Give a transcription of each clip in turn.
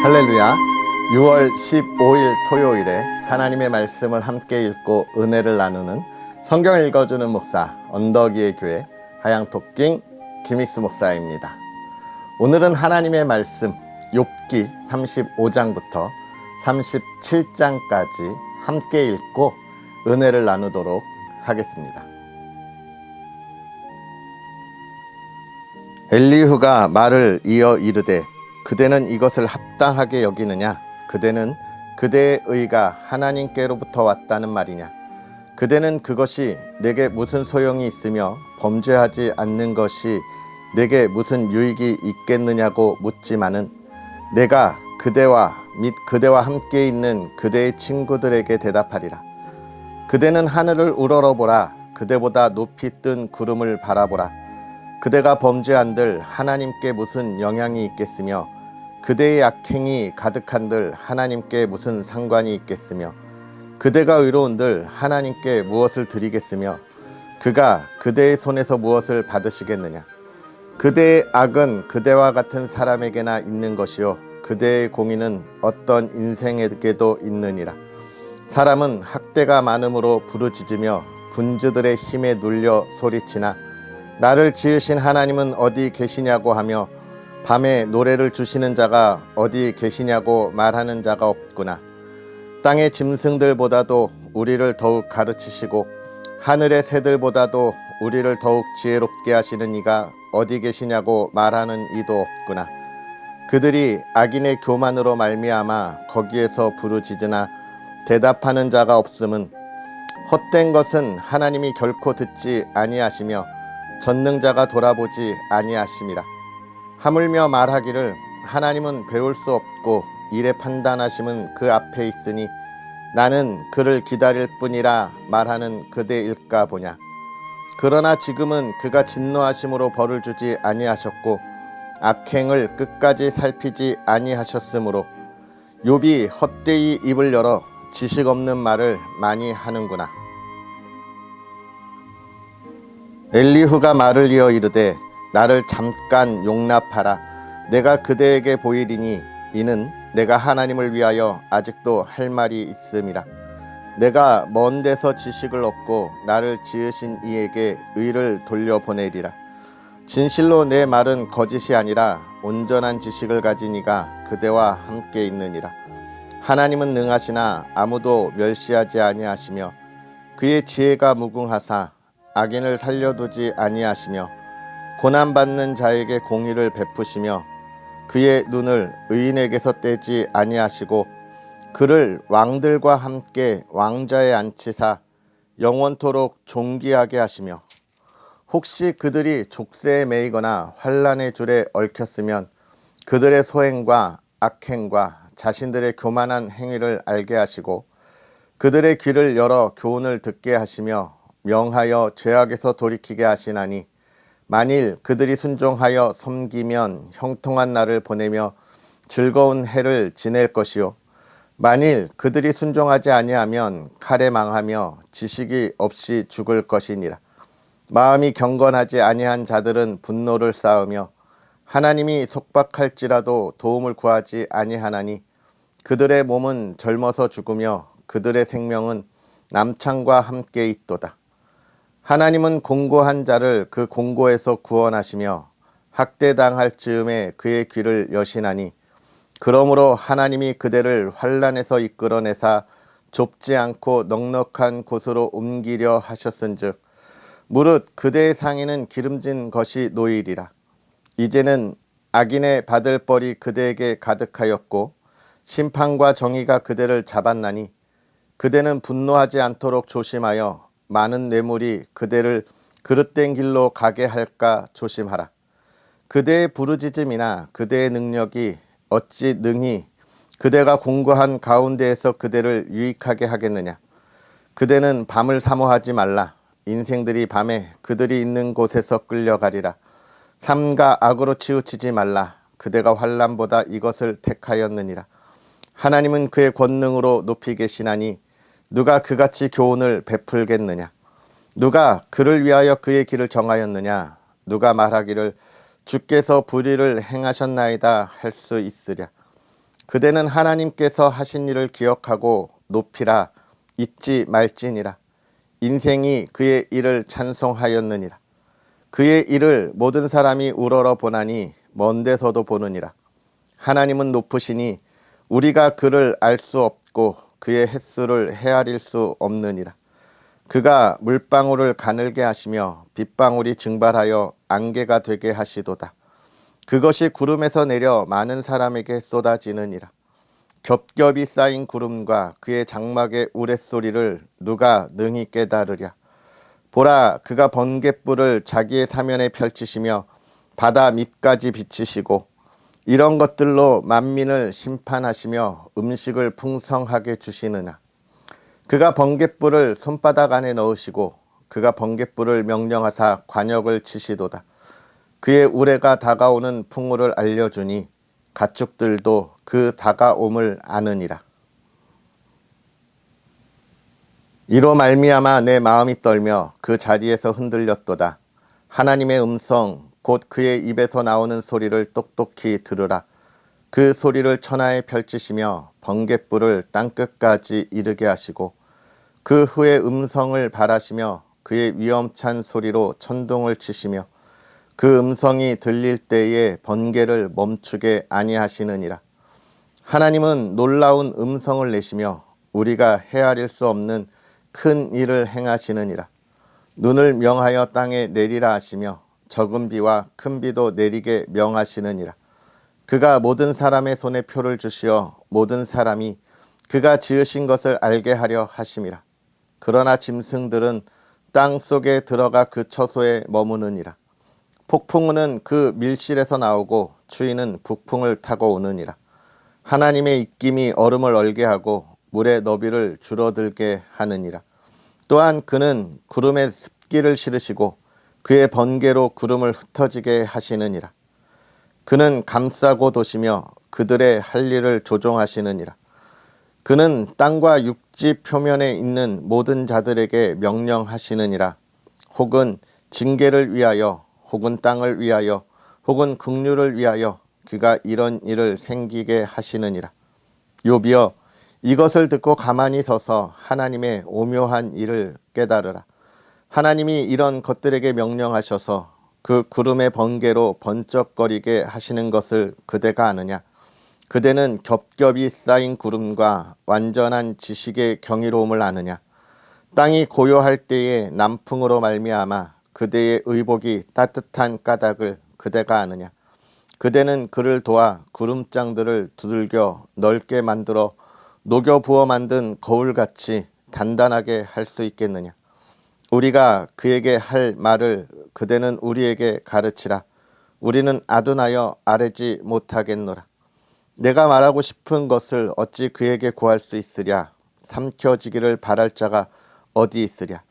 할렐루야. 6월 15일 토요일에 하나님의 말씀을 함께 읽고 은혜를 나누는 성경 읽어주는 목사 언덕위의 교회 하양토킹 김익수 목사입니다. 오늘은 하나님의 말씀 욥기 35장부터 37장까지 함께 읽고 은혜를 나누도록 하겠습니다. 엘리후가 말을 이어 이르되 그대는 이것을 합당하게 여기느냐? 그대는 그대의 의가 하나님께로부터 왔다는 말이냐? 그대는 그것이 내게 무슨 소용이 있으며 범죄하지 않는 것이 내게 무슨 유익이 있겠느냐고 묻지만은 내가 그대와 및 그대와 함께 있는 그대의 친구들에게 대답하리라. 그대는 하늘을 우러러보라. 그대보다 높이 뜬 구름을 바라보라. 그대가 범죄한들 하나님께 무슨 영향이 있겠으며 그대의 악행이 가득한들 하나님께 무슨 상관이 있겠으며 그대가 의로운들 하나님께 무엇을 드리겠으며 그가 그대의 손에서 무엇을 받으시겠느냐. 그대의 악은 그대와 같은 사람에게나 있는 것이요 그대의 공의는 어떤 인생에게도 있느니라. 사람은 학대가 많음으로 부르짖으며 군주들의 힘에 눌려 소리치나 나를 지으신 하나님은 어디 계시냐고 하며 밤에 노래를 주시는 자가 어디 계시냐고 말하는 자가 없구나. 땅의 짐승들보다도 우리를 더욱 가르치시고 하늘의 새들보다도 우리를 더욱 지혜롭게 하시는 이가 어디 계시냐고 말하는 이도 없구나. 그들이 악인의 교만으로 말미암아 거기에서 부르짖으나 대답하는 자가 없음은 헛된 것은 하나님이 결코 듣지 아니하시며 전능자가 돌아보지 아니하심이라. 하물며 말하기를 하나님은 배울 수 없고 일의 판단하심은 그 앞에 있으니 나는 그를 기다릴 뿐이라 말하는 그대일까 보냐. 그러나 지금은 그가 진노하심으로 벌을 주지 아니하셨고 악행을 끝까지 살피지 아니하셨으므로 욥이 헛되이 입을 열어 지식 없는 말을 많이 하는구나. 엘리후가 말을 이어 이르되 나를 잠깐 용납하라. 내가 그대에게 보이리니 이는 내가 하나님을 위하여 아직도 할 말이 있음이라. 내가 먼 데서 지식을 얻고 나를 지으신 이에게 의를 돌려보내리라. 진실로 내 말은 거짓이 아니라 온전한 지식을 가진 이가 그대와 함께 있느니라. 하나님은 능하시나 아무도 멸시하지 아니하시며 그의 지혜가 무궁하사 악인을 살려두지 아니하시며 고난받는 자에게 공의를 베푸시며 그의 눈을 의인에게서 떼지 아니하시고 그를 왕들과 함께 왕자에 앉히사 영원토록 존귀하게 하시며 혹시 그들이 족쇄에 매이거나 환난의 줄에 얽혔으면 그들의 소행과 악행과 자신들의 교만한 행위를 알게 하시고 그들의 귀를 열어 교훈을 듣게 하시며 명하여 죄악에서 돌이키게 하시나니 만일 그들이 순종하여 섬기면 형통한 날을 보내며 즐거운 해를 지낼 것이요 만일 그들이 순종하지 아니하면 칼에 망하며 지식이 없이 죽을 것이니라. 마음이 경건하지 아니한 자들은 분노를 쌓으며 하나님이 속박할지라도 도움을 구하지 아니하나니 그들의 몸은 젊어서 죽으며 그들의 생명은 남창과 함께 있도다. 하나님은 공고한 자를 그 공고에서 구원하시며 학대당할 즈음에 그의 귀를 여시나니 그러므로 하나님이 그대를 환난에서 이끌어내사 좁지 않고 넉넉한 곳으로 옮기려 하셨은즉 무릇 그대의 상의는 기름진 것이 놓이리라. 이제는 악인의 받을 벌이 그대에게 가득하였고 심판과 정의가 그대를 잡았나니 그대는 분노하지 않도록 조심하여 많은 뇌물이 그대를 그릇된 길로 가게 할까 조심하라. 그대의 부르짖음이나 그대의 능력이 어찌 능히 그대가 공고한 가운데에서 그대를 유익하게 하겠느냐. 그대는 밤을 사모하지 말라. 인생들이 밤에 그들이 있는 곳에서 끌려가리라. 삼가 악으로 치우치지 말라. 그대가 환난보다 이것을 택하였느니라. 하나님은 그의 권능으로 높이 계시나니 누가 그같이 교훈을 베풀겠느냐. 누가 그를 위하여 그의 길을 정하였느냐. 누가 말하기를 주께서 불의를 행하셨나이다 할 수 있으랴. 그대는 하나님께서 하신 일을 기억하고 높이라. 잊지 말지니라. 인생이 그의 일을 찬송하였느니라. 그의 일을 모든 사람이 우러러 보나니 먼 데서도 보느니라. 하나님은 높으시니 우리가 그를 알 수 없고 그의 횟수를 헤아릴 수 없느니라. 그가 물방울을 가늘게 하시며 빗방울이 증발하여 안개가 되게 하시도다. 그것이 구름에서 내려 많은 사람에게 쏟아지느니라. 겹겹이 쌓인 구름과 그의 장막의 우레소리를 누가 능히 깨달으랴. 보라, 그가 번갯불을 자기의 사면에 펼치시며 바다 밑까지 비치시고 이런 것들로 만민을 심판하시며 음식을 풍성하게 주시느냐. 그가 번갯불을 손바닥 안에 넣으시고 그가 번갯불을 명령하사 관역을 치시도다. 그의 우레가 다가오는 풍우를 알려주니 가축들도 그 다가옴을 아느니라. 이로 말미암아 내 마음이 떨며 그 자리에서 흔들렸도다. 하나님의 음성 곧 그의 입에서 나오는 소리를 똑똑히 들으라. 그 소리를 천하에 펼치시며 번갯불을 땅끝까지 이르게 하시고 그 후에 음성을 발하시며 그의 위엄찬 소리로 천둥을 치시며 그 음성이 들릴 때에 번개를 멈추게 아니하시느니라. 하나님은 놀라운 음성을 내시며 우리가 헤아릴 수 없는 큰 일을 행하시느니라. 눈을 명하여 땅에 내리라 하시며 적은 비와 큰 비도 내리게 명하시느니라. 그가 모든 사람의 손에 표를 주시어 모든 사람이 그가 지으신 것을 알게 하려 하심이라. 그러나 짐승들은 땅 속에 들어가 그 처소에 머무느니라. 폭풍우는 그 밀실에서 나오고 추위는 북풍을 타고 오느니라. 하나님의 입김이 얼음을 얼게 하고 물의 너비를 줄어들게 하느니라. 또한 그는 구름에 습기를 실으시고 그의 번개로 구름을 흩어지게 하시느니라. 그는 감싸고 도시며 그들의 할 일을 조종하시느니라. 그는 땅과 육지 표면에 있는 모든 자들에게 명령하시느니라. 혹은 징계를 위하여 혹은 땅을 위하여 혹은 긍휼을 위하여 그가 이런 일을 생기게 하시느니라. 욥이여, 이것을 듣고 가만히 서서 하나님의 오묘한 일을 깨달으라. 하나님이 이런 것들에게 명령하셔서 그 구름의 번개로 번쩍거리게 하시는 것을 그대가 아느냐? 그대는 겹겹이 쌓인 구름과 완전한 지식의 경이로움을 아느냐? 땅이 고요할 때에 남풍으로 말미암아 그대의 의복이 따뜻한 까닭을 그대가 아느냐? 그대는 그를 도와 구름장들을 두들겨 넓게 만들어 녹여 부어 만든 거울같이 단단하게 할 수 있겠느냐? 우리가 그에게 할 말을 그대는 우리에게 가르치라. 우리는 아둔하여 아뢰지 못하겠노라. 내가 말하고 싶은 것을 어찌 그에게 구할 수 있으랴? 삼켜지기를 바랄 자가 어디 있으랴?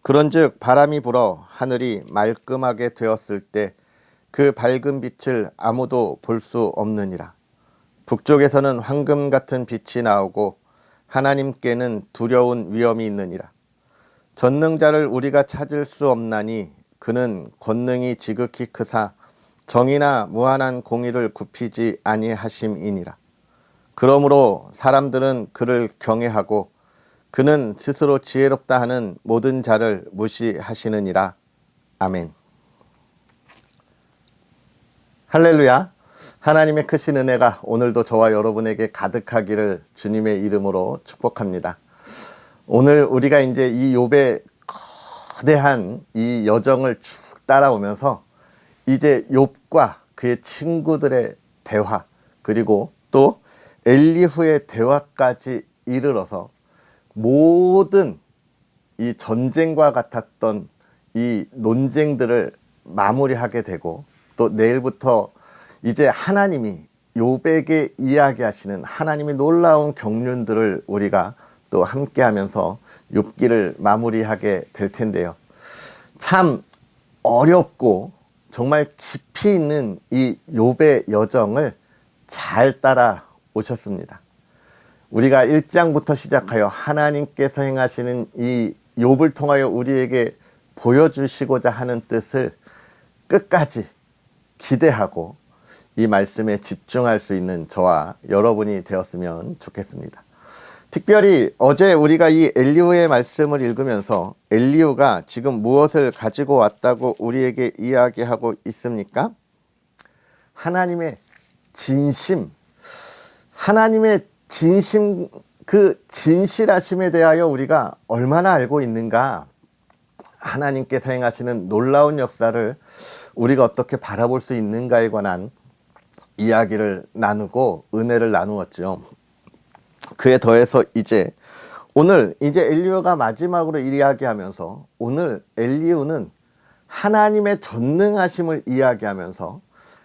그런즉 바람이 불어 하늘이 말끔하게 되었을 때 그 밝은 빛을 아무도 볼 수 없느니라. 북쪽에서는 황금 같은 빛이 나오고 하나님께는 두려운 위엄이 있느니라. 전능자를 우리가 찾을 수 없나니 그는 권능이 지극히 크사 정의나 무한한 공의를 굽히지 아니하심이니라. 그러므로 사람들은 그를 경외하고 그는 스스로 지혜롭다 하는 모든 자를 무시하시느니라. 아멘. 할렐루야. 하나님의 크신 은혜가 오늘도 저와 여러분에게 가득하기를 주님의 이름으로 축복합니다. 오늘 우리가 이제 이 욥의 거대한 이 여정을 쭉 따라오면서 이제 욥과 그의 친구들의 대화, 그리고 또 엘리후의 대화까지 이르러서 모든 이 전쟁과 같았던 이 논쟁들을 마무리하게 되고, 또 내일부터 이제 하나님이 욥에게 이야기하시는 하나님의 놀라운 경륜들을 우리가 또 함께 하면서 욥기를 마무리하게 될 텐데요. 참 어렵고 정말 깊이 있는 이 욥의 여정을 잘 따라 오셨습니다. 우리가 1장부터 시작하여 하나님께서 행하시는 이 욥을 통하여 우리에게 보여주시고자 하는 뜻을 끝까지 기대하고 이 말씀에 집중할 수 있는 저와 여러분이 되었으면 좋겠습니다. 특별히 어제 우리가 이 엘리후의 말씀을 읽으면서 엘리후가 지금 무엇을 가지고 왔다고 우리에게 이야기하고 있습니까? 하나님의 진심, 그 진실하심에 대하여 우리가 얼마나 알고 있는가, 하나님께서 행하시는 놀라운 역사를 우리가 어떻게 바라볼 수 있는가에 관한 이야기를 나누고 은혜를 나누었죠. 그에 더해서 오늘 엘리후가 마지막으로 이야기하면서, 오늘 엘리후는 하나님의 전능하심을 이야기하면서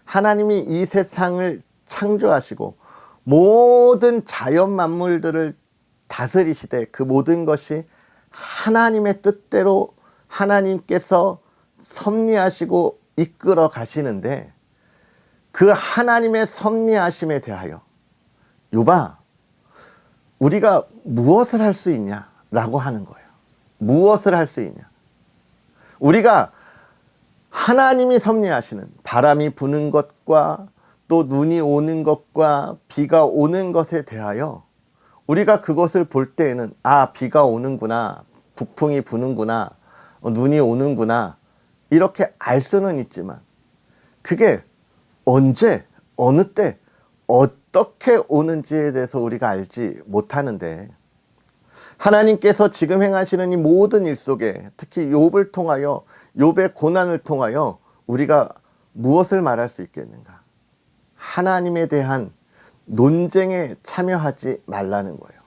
하나님이 이 세상을 창조하시고 모든 자연 만물들을 다스리시되 그 모든 것이 하나님의 뜻대로 하나님께서 섭리하시고 이끌어 가시는데, 그 하나님의 섭리하심에 대하여 욥아, 우리가 무엇을 할 수 있냐라고 하는 거예요. 무엇을 할 수 있냐? 우리가 하나님이 섭리하시는 바람이 부는 것과 또 눈이 오는 것과 비가 오는 것에 대하여 우리가 그것을 볼 때에는 비가 오는구나, 북풍이 부는구나, 눈이 오는구나, 이렇게 알 수는 있지만 그게 언제, 어느 때, 어떻게 오는지에 대해서 우리가 알지 못하는데, 하나님께서 지금 행하시는 이 모든 일 속에 특히 욥을 통하여, 욥의 고난을 통하여 우리가 무엇을 말할 수 있겠는가? 하나님에 대한 논쟁에 참여하지 말라는 거예요.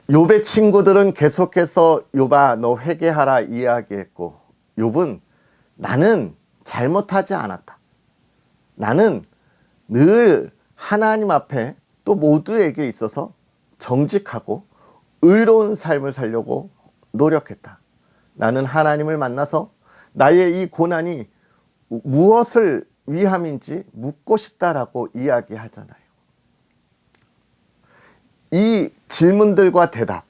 욥의 친구들은 계속해서 욥아 너 회개하라 이야기했고, 욥은 나는 잘못하지 않았다, 나는 늘 하나님 앞에 또 모두에게 있어서 정직하고 의로운 삶을 살려고 노력했다, 나는 하나님을 만나서 나의 이 고난이 무엇을 위함인지 묻고 싶다라고 이야기하잖아요. 이 질문들과 대답,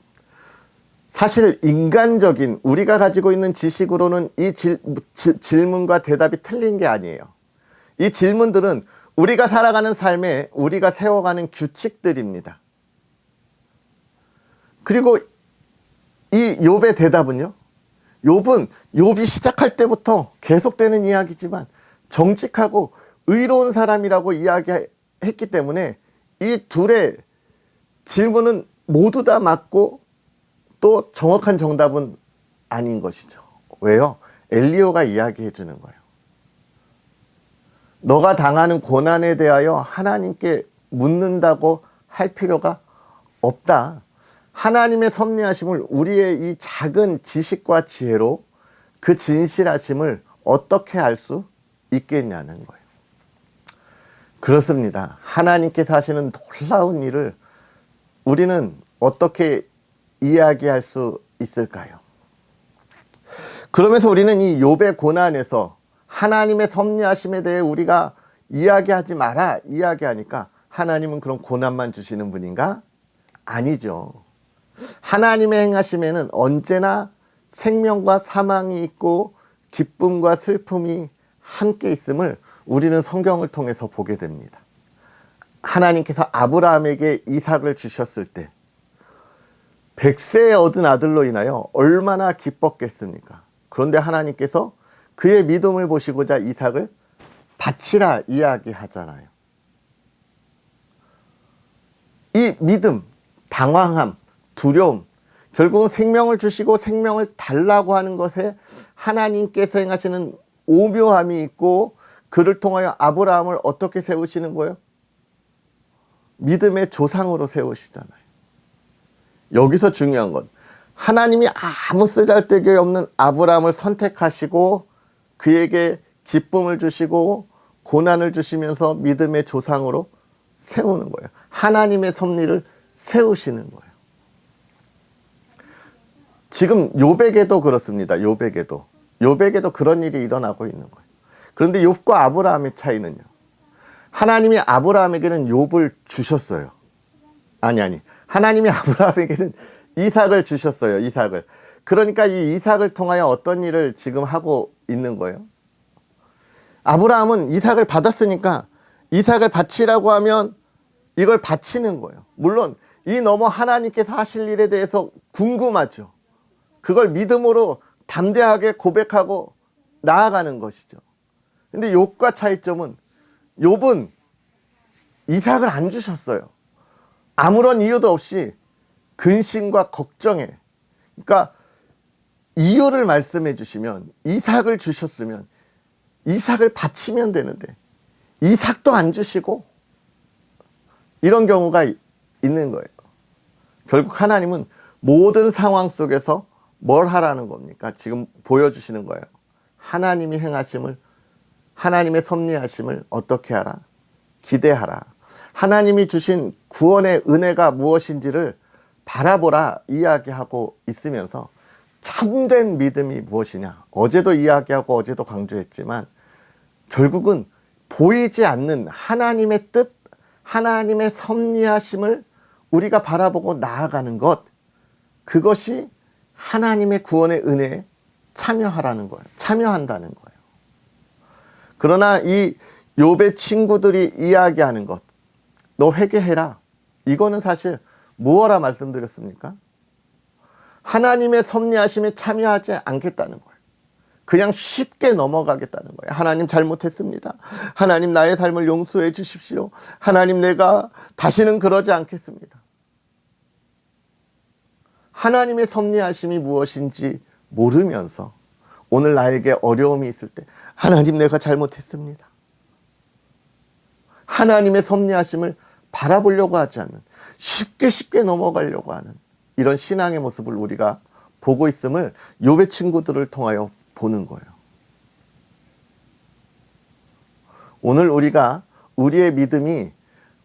사실 인간적인 우리가 가지고 있는 지식으로는 이 질문과 대답이 틀린 게 아니에요. 이 질문들은 우리가 살아가는 삶에 우리가 세워가는 규칙들입니다. 그리고 이 욥의 대답은요, 욥이 시작할 때부터 계속되는 이야기지만 정직하고 의로운 사람이라고 이야기했기 때문에 이 둘의 질문은 모두 다 맞고 또 정확한 정답은 아닌 것이죠. 왜요? 엘리후가 이야기해 주는 거예요. 너가 당하는 고난에 대하여 하나님께 묻는다고 할 필요가 없다. 하나님의 섭리하심을 우리의 이 작은 지식과 지혜로 그 진실하심을 어떻게 알 수 있겠냐는 거예요. 그렇습니다. 하나님께서 하시는 놀라운 일을 우리는 어떻게 이야기할 수 있을까요? 그러면서 우리는 이 욥의 고난에서 하나님의 섭리하심에 대해 우리가 이야기하지 마라 이야기하니까, 하나님은 그런 고난만 주시는 분인가? 아니죠. 하나님의 행하심에는 언제나 생명과 사망이 있고 기쁨과 슬픔이 함께 있음을 우리는 성경을 통해서 보게 됩니다. 하나님께서 아브라함에게 이삭을 주셨을 때 100세에 얻은 아들로 인하여 얼마나 기뻤겠습니까? 그런데 하나님께서 그의 믿음을 보시고자 이삭을 바치라 이야기하잖아요. 이 믿음, 당황함, 두려움, 결국은 생명을 주시고 생명을 달라고 하는 것에 하나님께서 행하시는 오묘함이 있고, 그를 통하여 아브라함을 어떻게 세우시는 거예요? 믿음의 조상으로 세우시잖아요. 여기서 중요한 건 하나님이 아무 쓰잘데기 없는 아브라함을 선택하시고 그에게 기쁨을 주시고 고난을 주시면서 믿음의 조상으로 세우는 거예요. 하나님의 섭리를 세우시는 거예요. 지금 욥에게도 그렇습니다. 욥에게도 그런 일이 일어나고 있는 거예요. 그런데 욥과 아브라함의 차이는요, 하나님이 아브라함에게는 욥을 주셨어요. 하나님이 아브라함에게는 이삭을 주셨어요. 이삭을. 그러니까 이 이삭을 통하여 어떤 일을 지금 하고 있는 거예요? 아브라함은 이삭을 받았으니까 이삭을 바치라고 하면 이걸 바치는 거예요. 물론 이 너머 하나님께서 하실 일에 대해서 궁금하죠. 그걸 믿음으로 담대하게 고백하고 나아가는 것이죠. 근데 욥과 차이점은 욥은 이삭을 안 주셨어요. 아무런 이유도 없이 근심과 걱정에, 그러니까 이유를 말씀해 주시면 이삭을 주셨으면 이삭을 바치면 되는데 이삭도 안 주시고 이런 경우가 있는 거예요. 결국 하나님은 모든 상황 속에서 뭘 하라는 겁니까? 지금 보여주시는 거예요. 하나님이 행하심을, 하나님의 섭리하심을 어떻게 하라? 기대하라. 하나님이 주신 구원의 은혜가 무엇인지를 바라보라 이야기하고 있으면서 참된 믿음이 무엇이냐? 어제도 이야기하고 어제도 강조했지만 결국은 보이지 않는 하나님의 뜻, 하나님의 섭리하심을 우리가 바라보고 나아가는 것, 그것이 하나님의 구원의 은혜에 참여하라는 거예요. 참여한다는 거예요. 그러나 이 욥의 친구들이 이야기하는 것, 너 회개해라. 이거는 사실 무엇라 말씀드렸습니까? 하나님의 섭리하심에 참여하지 않겠다는 거예요. 그냥 쉽게 넘어가겠다는 거예요. 하나님 잘못했습니다. 하나님 나의 삶을 용서해 주십시오. 하나님 내가 다시는 그러지 않겠습니다. 하나님의 섭리하심이 무엇인지 모르면서 오늘 나에게 어려움이 있을 때 하나님 내가 잘못했습니다. 하나님의 섭리하심을 바라보려고 하지 않는, 쉽게 넘어가려고 하는 이런 신앙의 모습을 우리가 보고 있음을 욥의 친구들을 통하여 보는 거예요. 오늘 우리가 우리의 믿음이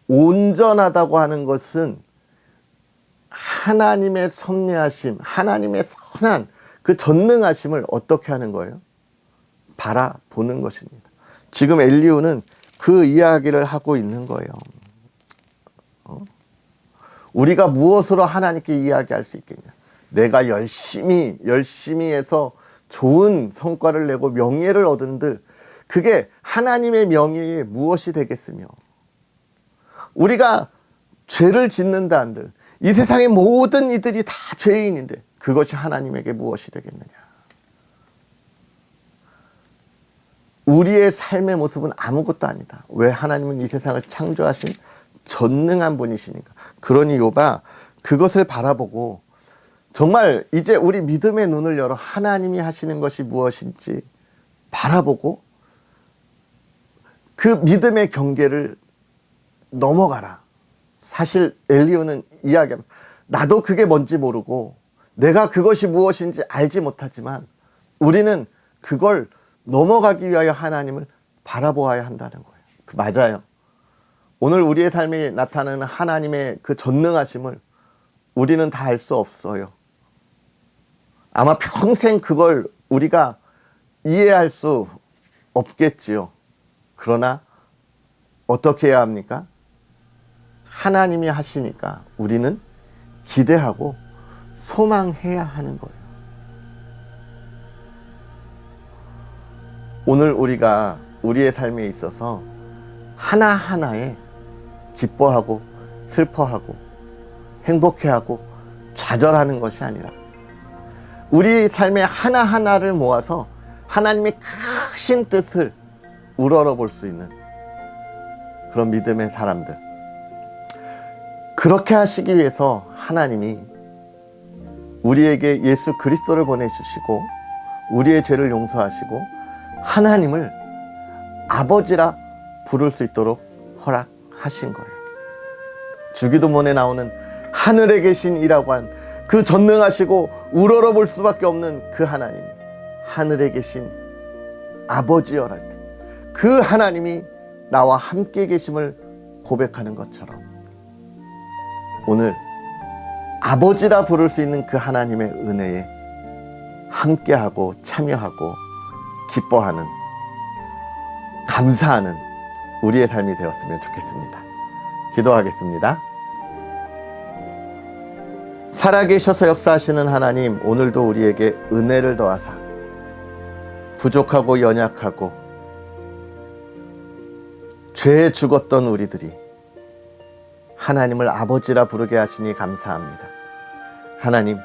온전하다고 하는 것은 하나님의 섭리하심, 하나님의 선한 그 전능하심을 어떻게 하는 거예요? 바라보는 것입니다. 지금 엘리후는 그 이야기를 하고 있는 거예요. 우리가 무엇으로 하나님께 이야기할 수 있겠냐? 내가 열심히 해서 좋은 성과를 내고 명예를 얻은들 그게 하나님의 명예에 무엇이 되겠으며, 우리가 죄를 짓는다 한들 이 세상의 모든 이들이 다 죄인인데 그것이 하나님에게 무엇이 되겠느냐? 우리의 삶의 모습은 아무것도 아니다. 왜? 하나님은 이 세상을 창조하신 전능한 분이시니까. 그러니 욥아 그것을 바라보고 정말 이제 우리 믿음의 눈을 열어 하나님이 하시는 것이 무엇인지 바라보고 그 믿음의 경계를 넘어가라. 사실 엘리후는 이야기합니다. 나도 그게 뭔지 모르고 내가 그것이 무엇인지 알지 못하지만 우리는 그걸 넘어가기 위하여 하나님을 바라보아야 한다는 거예요. 맞아요. 오늘 우리의 삶에 나타나는 하나님의 그 전능하심을 우리는 다 알 수 없어요. 아마 평생 그걸 우리가 이해할 수 없겠지요. 그러나 어떻게 해야 합니까? 하나님이 하시니까 우리는 기대하고 소망해야 하는 거예요. 오늘 우리가 우리의 삶에 있어서 하나하나에 기뻐하고 슬퍼하고 행복해하고 좌절하는 것이 아니라 우리 삶의 하나하나를 모아서 하나님의 크신 뜻을 우러러 볼 수 있는 그런 믿음의 사람들, 그렇게 하시기 위해서 하나님이 우리에게 예수 그리스도를 보내주시고 우리의 죄를 용서하시고 하나님을 아버지라 부를 수 있도록 허락하신 거예요. 주기도문에 나오는 하늘에 계신 이라고 한 그 전능하시고 우러러 볼 수밖에 없는 그 하나님이 하늘에 계신 아버지여랄 때 그 하나님이 나와 함께 계심을 고백하는 것처럼 오늘 아버지라 부를 수 있는 그 하나님의 은혜에 함께하고 참여하고 기뻐하는, 감사하는 우리의 삶이 되었으면 좋겠습니다. 기도하겠습니다. 살아계셔서 역사하시는 하나님, 오늘도 우리에게 은혜를 더하사 부족하고 연약하고 죄에 죽었던 우리들이 하나님을 아버지라 부르게 하시니 감사합니다. 하나님,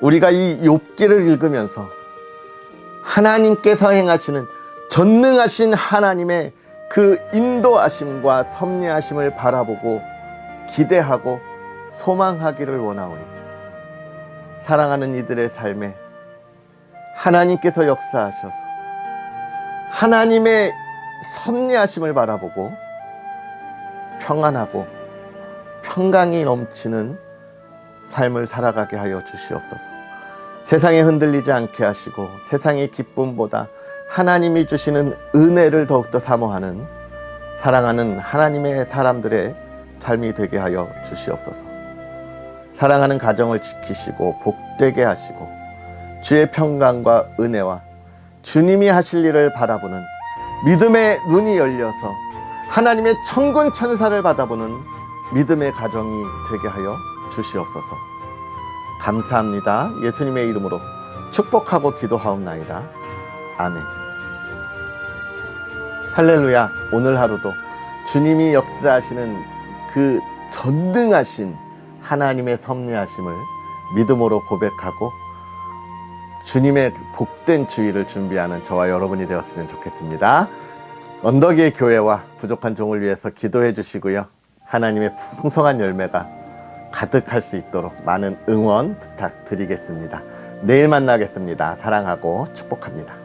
우리가 이 욥기를 읽으면서 하나님께서 행하시는 전능하신 하나님의 그 인도하심과 섭리하심을 바라보고 기대하고 소망하기를 원하오니, 사랑하는 이들의 삶에 하나님께서 역사하셔서 하나님의 섭리하심을 바라보고 평안하고 평강이 넘치는 삶을 살아가게 하여 주시옵소서. 세상에 흔들리지 않게 하시고 세상의 기쁨보다 하나님이 주시는 은혜를 더욱더 사모하는 사랑하는 하나님의 사람들의 삶이 되게 하여 주시옵소서. 사랑하는 가정을 지키시고 복되게 하시고 주의 평강과 은혜와 주님이 하실 일을 바라보는 믿음의 눈이 열려서 하나님의 천군 천사를 받아보는 믿음의 가정이 되게 하여 주시옵소서. 감사합니다. 예수님의 이름으로 축복하고 기도하옵나이다. 아멘. 할렐루야. 오늘 하루도 주님이 역사하시는 그 전능하신 하나님의 섭리하심을 믿음으로 고백하고 주님의 복된 주일을 준비하는 저와 여러분이 되었으면 좋겠습니다. 언덕 위의 교회와 부족한 종을 위해서 기도해 주시고요. 하나님의 풍성한 열매가 가득할 수 있도록 많은 응원 부탁드리겠습니다. 내일 만나겠습니다. 사랑하고 축복합니다.